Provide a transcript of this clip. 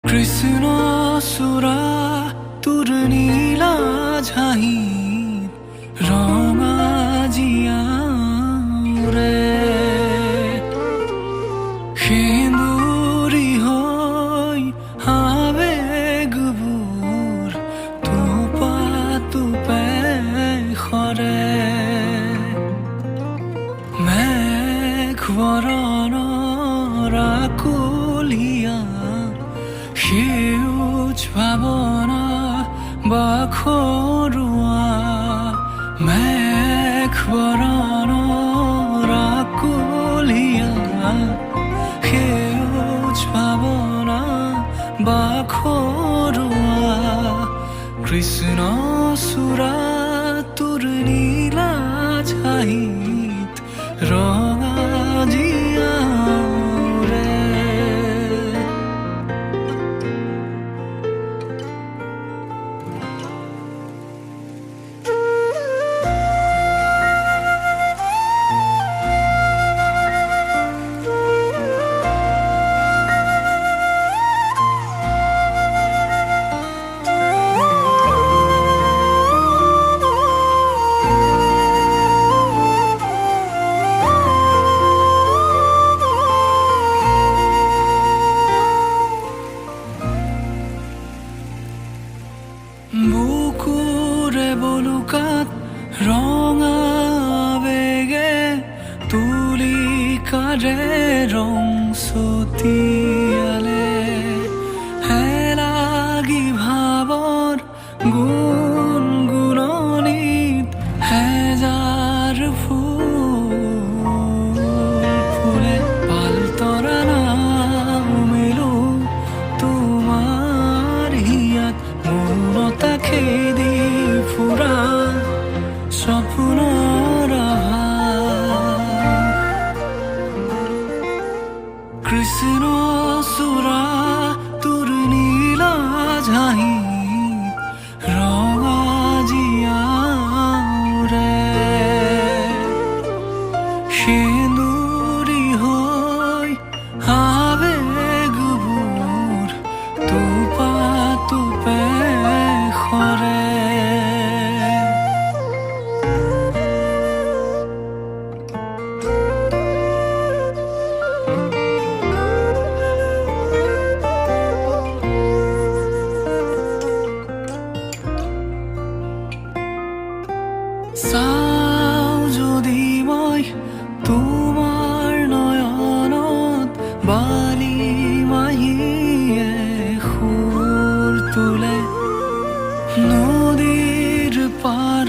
কৃষ্ণ চূড়া তোৰ নীলা ঝাঁহিত ৰঙা জীয়াউৰে সেন্দুৰী হৈ আবেগবোৰ টোপা টোপে সৰে মেঘ বৰণৰ আকুলিয়া সেউজ ভাৱনা বাখৰুৱা মেঘ বৰণৰ আকুলিয়া সেউজ ভাৱনা বাখৰুৱা কৃষ্ণ চূড়া তোৰ নীলা ঝাঁহিত ৰঙা জীয়াউৰে বুকুৰে বলুকাত ৰঙা বেগে তুলিকাৰে ৰং ছটিয়ালে হেলাগি ভাৱৰ গুণগুণনিত হেজাৰ ফুল ফুলে পালতৰা নামিলো তোমাৰ হিয়াত মৌনতা খেদি ফুৰা সপোনৰ কৃষ্ণ চূড়া তোৰ নীলা ঝাঁহিত ৰঙা জীয়াউৰে সেন্দুৰী হৈ আবেগবোৰ টোপা টোপে সৰে চাওঁ যদি মই তোমাৰ নয়নত বালি মাহিয়ে সুৰ তোলে নদীৰ পাৰ